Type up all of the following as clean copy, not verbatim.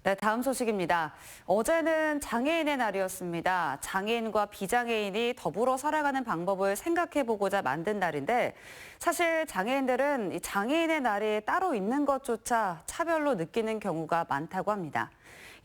네, 다음 소식입니다. 어제는 장애인의 날이었습니다. 장애인과 비장애인이 더불어 살아가는 방법을 생각해보고자 만든 날인데 사실 장애인들은 이 장애인의 날이 따로 있는 것조차 차별로 느끼는 경우가 많다고 합니다.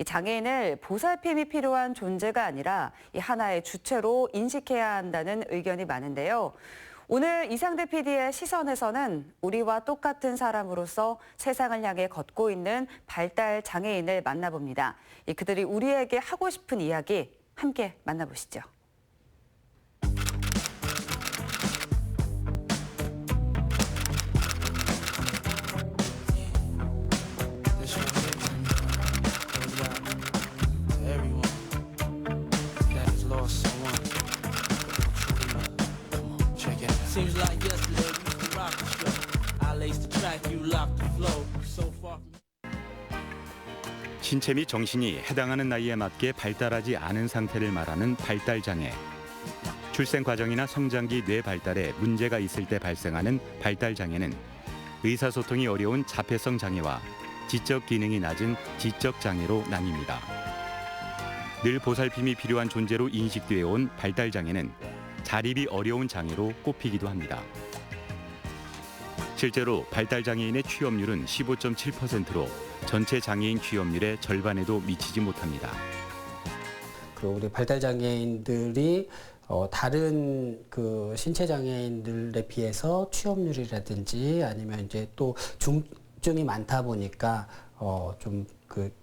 이 장애인을 보살핌이 필요한 존재가 아니라 이 하나의 주체로 인식해야 한다는 의견이 많은데요. 오늘 이상대 PD의 시선에서는 우리와 똑같은 사람으로서 세상을 향해 걷고 있는 발달 장애인을 만나봅니다. 그들이 우리에게 하고 싶은 이야기 함께 만나보시죠. Seems like yesterday we used to rock the show. I laced the track, you locked the flow. So far from... 신체 및 정신이 해당하는 나이에 맞게 발달하지 않은 상태를 말하는 발달장애. 출생 과정이나 성장기 뇌 발달에 문제가 있을 때 발생하는 발달장애는 의사소통이 어려운 자폐성 장애와 지적 기능이 낮은 지적 장애로 나뉩니다. 늘 보살핌이 필요한 존재로 인식되어 온 발달장애는 자립이 어려운 장애로 꼽히기도 합니다. 실제로 발달장애인의 취업률은 15.7%로 전체 장애인 취업률의 절반에도 미치지 못합니다. 그리고 우리 발달장애인들이 다른 그 신체 장애인들에 비해서 취업률이라든지 아니면 이제 또 중증이 많다 보니까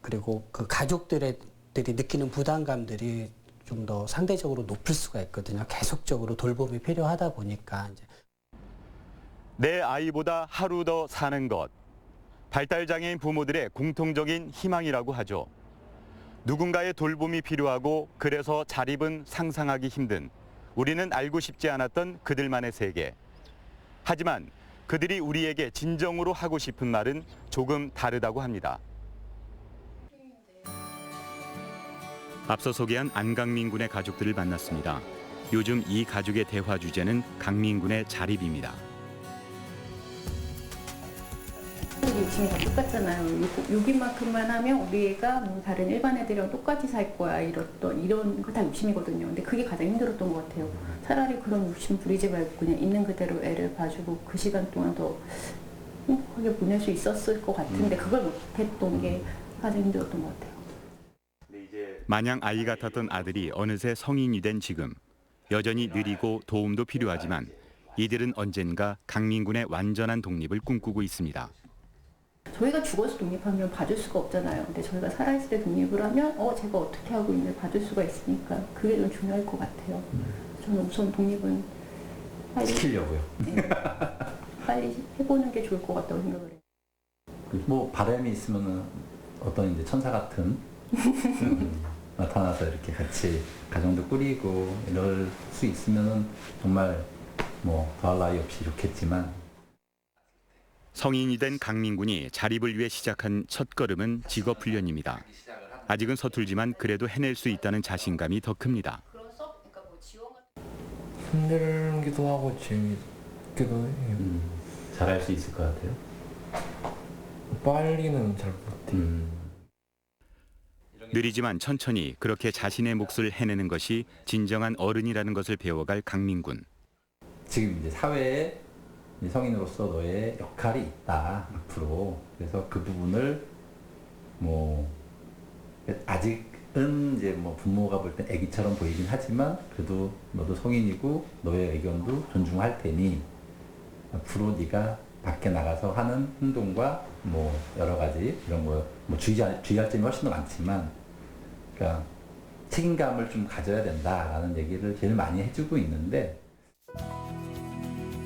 그리고 그 가족들이 느끼는 부담감들이 좀 더 상대적으로 높을 수가 있거든요. 계속적으로 돌봄이 필요하다 보니까. 내 아이보다 하루 더 사는 것. 발달장애인 부모들의 공통적인 희망이라고 하죠. 누군가의 돌봄이 필요하고 그래서 자립은 상상하기 힘든 우리는 알고 싶지 않았던 그들만의 세계. 하지만 그들이 우리에게 진정으로 하고 싶은 말은 조금 다르다고 합니다. 앞서 소개한 안강민 군의 가족들을 만났습니다. 요즘 이 가족의 대화 주제는 강민 군의 자립입니다. 욕심이 다 똑같잖아요. 여기만큼만 하면 우리 애가 뭐 다른 일반 애들이랑 똑같이 살 거야. 이런 거 다 욕심이거든요. 근데 그게 가장 힘들었던 것 같아요. 차라리 그런 욕심 부리지 말고 그냥 있는 그대로 애를 봐주고 그 시간 동안 더 행복하게 보낼 수 있었을 것 같은데 그걸 못했던 게 가장 힘들었던 것 같아요. 마냥 아이 같았던 아들이 어느새 성인이 된 지금 여전히 느리고 도움도 필요하지만 이들은 언젠가 강민 군의 완전한 독립을 꿈꾸고 있습니다. 저희가 죽어서 독립하면 봐줄 수가 없잖아요. 근데 저희가 살아있을 때 독립을 하면 제가 어떻게 하고 있는지 봐줄 수가 있으니까 그게 좀 중요할 것 같아요. 저는 우선 독립은 빨리 시키려고요. 네, 빨리 해보는 게 좋을 것 같다고 생각을 해요. 뭐 바람이 있으면은 어떤 이제 천사 같은 나타나서 이렇게 같이 가정도 꾸리고 이럴 수 있으면은 정말 뭐 더할 나위 없이 좋겠지만. 성인이 된 강민 군이 자립을 위해 시작한 첫걸음은 직업 훈련입니다. 아직은 서툴지만 그래도 해낼 수 있다는 자신감이 더 큽니다. 힘들기도 하고 재밌기도 해요. 잘할 수 있을 것 같아요? 빨리는 잘 못해요. 느리지만 천천히 그렇게 자신의 몫을 해내는 것이 진정한 어른이라는 것을 배워갈 강민 군. 지금 이제 사회에 성인으로서 너의 역할이 있다 앞으로. 그래서 그 부분을 뭐 아직은 이제 뭐 부모가 볼 때 아기처럼 보이긴 하지만 그래도 너도 성인이고 너의 의견도 존중할 테니 앞으로 네가 밖에 나가서 하는 행동과 뭐 여러 가지 이런 거 뭐 주의할 점이 훨씬 더 많지만 그러니까 책임감을 좀 가져야 된다라는 얘기를 제일 많이 해주고 있는데.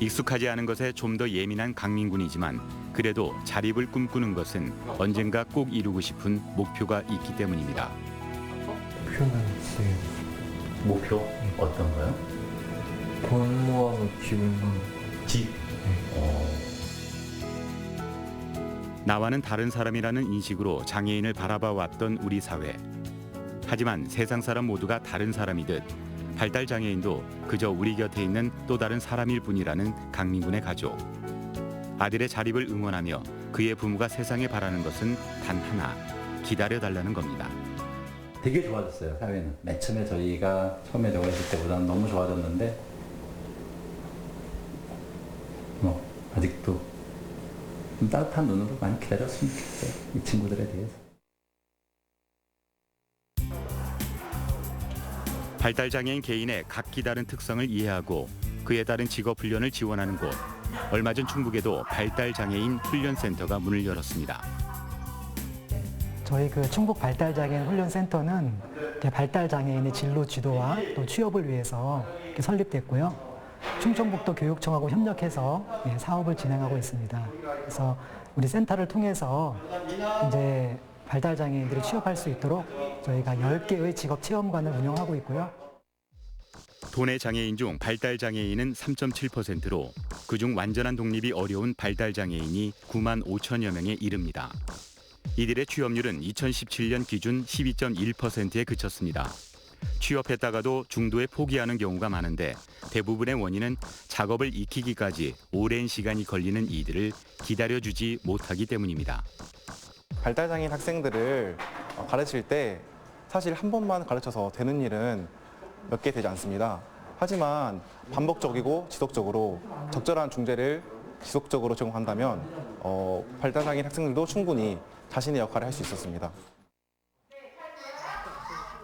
익숙하지 않은 것에 좀 더 예민한 강민 군이지만 그래도 자립을 꿈꾸는 것은 언젠가 꼭 이루고 싶은 목표가 있기 때문입니다. 목표는 있어요. 목표 어떤 거요? 돈 모아서 집을 사는. 집? 나와는 다른 사람이라는 인식으로 장애인을 바라봐 왔던 우리 사회. 하지만 세상 사람 모두가 다른 사람이듯 발달장애인도 그저 우리 곁에 있는 또 다른 사람일 뿐이라는 강민 군의 가족. 아들의 자립을 응원하며 그의 부모가 세상에 바라는 것은 단 하나, 기다려달라는 겁니다. 되게 좋아졌어요, 사회는. 맨 처음에 저희가 처음에 저거 했을 때보다는 너무 좋아졌는데 아직도 좀 따뜻한 눈으로 많이 기다렸으면 좋겠어요, 이 친구들에 대해서. 발달장애인 개인의 각기 다른 특성을 이해하고 그에 따른 직업훈련을 지원하는 곳. 얼마 전 충북에도 발달장애인 훈련센터가 문을 열었습니다. 저희 그 충북 발달장애인 훈련센터는 발달장애인의 진로 지도와 또 취업을 위해서 이렇게 설립됐고요. 충청북도 교육청하고 협력해서 사업을 진행하고 있습니다. 그래서 우리 센터를 통해서 이제 발달장애인들이 취업할 수 있도록 저희가 10개의 직업체험관을 운영하고 있고요. 도내 장애인 중 발달장애인은 3.7%로 그중 완전한 독립이 어려운 발달장애인이 9만 5천여 명에 이릅니다. 이들의 취업률은 2017년 기준 12.1%에 그쳤습니다. 취업했다가도 중도에 포기하는 경우가 많은데 대부분의 원인은 작업을 익히기까지 오랜 시간이 걸리는 이들을 기다려주지 못하기 때문입니다. 발달장애인 학생들을 가르칠 때 사실 한 번만 가르쳐서 되는 일은 몇 개 되지 않습니다. 하지만 반복적이고 지속적으로 적절한 중재를 지속적으로 제공한다면 발달장애인 학생들도 충분히 자신의 역할을 할 수 있었습니다.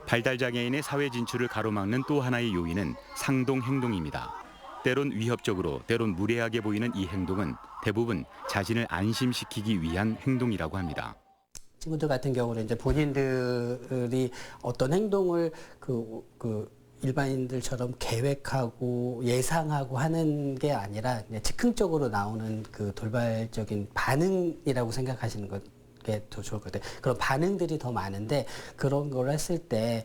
발달장애인의 사회 진출을 가로막는 또 하나의 요인은 상동 행동입니다. 때론 위협적으로, 때론 무례하게 보이는 이 행동은 대부분 자신을 안심시키기 위한 행동이라고 합니다. 친구들 같은 경우는 이제 본인들이 어떤 행동을 일반인들처럼 계획하고 예상하고 하는 게 아니라 그냥 즉흥적으로 나오는 그 돌발적인 반응이라고 생각하시는 게 더 좋을 것 같아요. 그런 반응들이 더 많은데 그런 걸 했을 때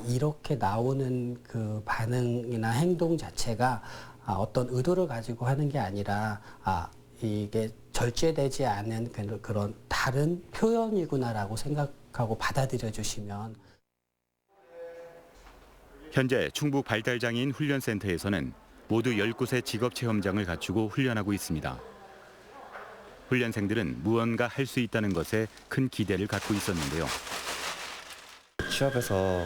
이렇게 나오는 그 반응이나 행동 자체가 어떤 의도를 가지고 하는 게 아니라 이게 절제되지 않은 그런 다른 표현이구나라고 생각하고 받아들여 주시면. 현재 충북 발달장애인 훈련센터에서는 모두 19세 직업체험장을 갖추고 훈련하고 있습니다. 훈련생들은 무언가 할 수 있다는 것에 큰 기대를 갖고 있었는데요. 취업해서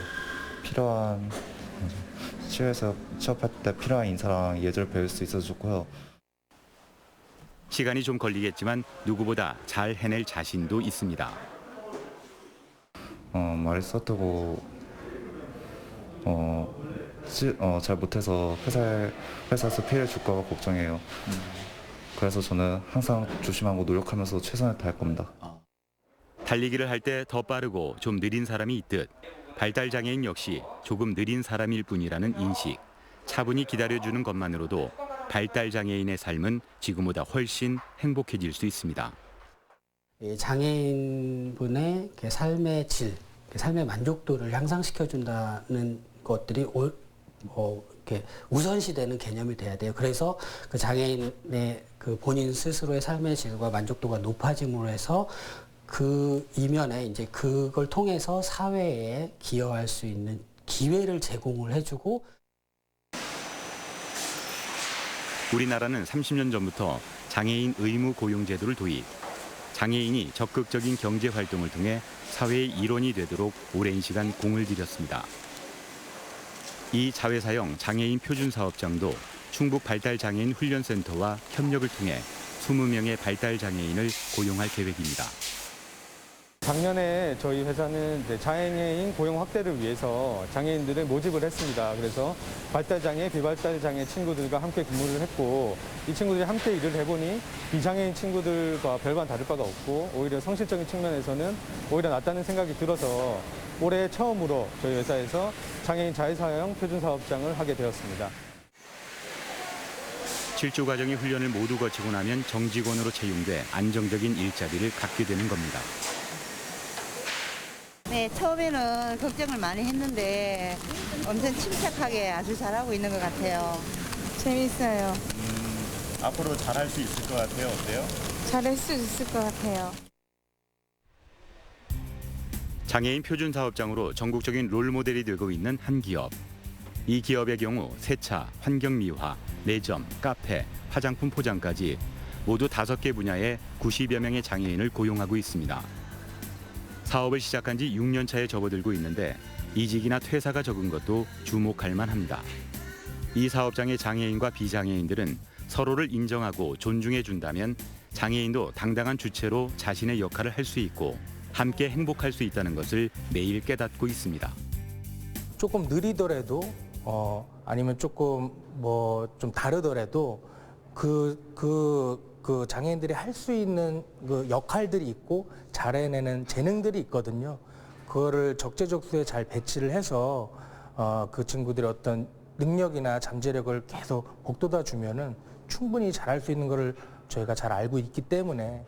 취업할 때 필요한 인사랑 예절을 배울 수 있어서 좋고요. 시간이 좀 걸리겠지만 누구보다 잘 해낼 자신도 있습니다. 말을 써두고 잘 못해서 회사에서 피해를 줄까 봐 걱정해요. 그래서 저는 항상 조심하고 노력하면서 최선을 다할 겁니다. 달리기를 할 때 더 빠르고 좀 느린 사람이 있듯 발달장애인 역시 조금 느린 사람일 뿐이라는 인식, 차분히 기다려주는 것만으로도 발달장애인의 삶은 지금보다 훨씬 행복해질 수 있습니다. 장애인분의 삶의 질, 삶의 만족도를 향상시켜준다는 것들이 이렇게 우선시되는 개념이 돼야 돼요. 그래서 그 장애인의 그 본인 스스로의 삶의 질과 만족도가 높아짐으로 해서 그 이면에 이제 그걸 통해서 사회에 기여할 수 있는 기회를 제공을 해주고. 우리나라는 30년 전부터 장애인 의무 고용 제도를 도입. 장애인이 적극적인 경제 활동을 통해 사회의 일원이 되도록 오랜 시간 공을 들였습니다. 이 자회사형 장애인 표준사업장도 충북 발달장애인 훈련센터와 협력을 통해 20명의 발달장애인을 고용할 계획입니다. 작년에 저희 회사는 장애인 고용 확대를 위해서 장애인들을 모집을 했습니다. 그래서 발달장애, 비발달장애 친구들과 함께 근무를 했고 이 친구들이 함께 일을 해보니 비장애인 친구들과 별반 다를 바가 없고 오히려 성실적인 측면에서는 오히려 낫다는 생각이 들어서 올해 처음으로 저희 회사에서 장애인 자회사형 표준사업장을 하게 되었습니다. 7주 과정의 훈련을 모두 거치고 나면 정직원으로 채용돼 안정적인 일자리를 갖게 되는 겁니다. 네, 처음에는 걱정을 많이 했는데 엄청 침착하게 아주 잘하고 있는 것 같아요. 재밌어요. 앞으로 잘할 수 있을 것 같아요. 어때요? 잘할 수 있을 것 같아요. 장애인 표준사업장으로 전국적인 롤모델이 되고 있는 한 기업. 이 기업의 경우 세차, 환경미화, 매점, 카페, 화장품 포장까지 모두 5개 분야에 90여 명의 장애인을 고용하고 있습니다. 사업을 시작한 지 6년 차에 접어들고 있는데 이직이나 퇴사가 적은 것도 주목할 만합니다. 이 사업장의 장애인과 비장애인들은 서로를 인정하고 존중해 준다면 장애인도 당당한 주체로 자신의 역할을 할 수 있고 함께 행복할 수 있다는 것을 매일 깨닫고 있습니다. 조금 느리더라도 아니면 조금 뭐 좀 다르더라도 그 장애인들이 할 수 있는 그 역할들이 있고 잘해내는 재능들이 있거든요. 그거를 적재적소에 잘 배치를 해서 그 친구들의 어떤 능력이나 잠재력을 계속 북돋아 주면은 충분히 잘할 수 있는 거를 저희가 잘 알고 있기 때문에.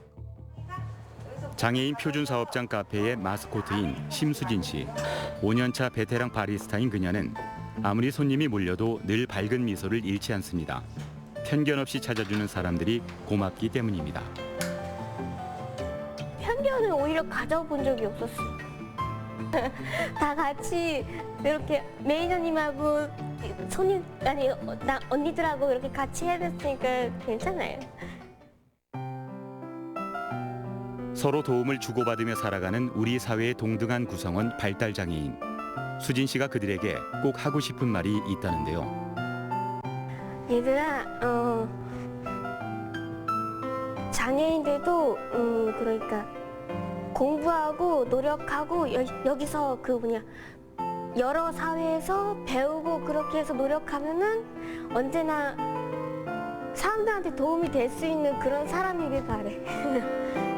장애인 표준 사업장 카페의 마스코트인 심수진 씨. 5년차 베테랑 바리스타인 그녀는 아무리 손님이 몰려도 늘 밝은 미소를 잃지 않습니다. 편견 없이 찾아주는 사람들이 고맙기 때문입니다. 편견을 오히려 가져본 적이 없었어요. 다 같이 이렇게 매니저님하고 손님 아니 언니들하고 이렇게 같이 해냈으니까 괜찮아요. 서로 도움을 주고받으며 살아가는 우리 사회의 동등한 구성원 발달장애인. 수진 씨가 그들에게 꼭 하고 싶은 말이 있다는데요. 얘들아, 장애인들도 그러니까 공부하고 노력하고 여기서 여러 사회에서 배우고 그렇게 해서 노력하면은 언제나 사람들한테 도움이 될 수 있는 그런 사람이길 바래.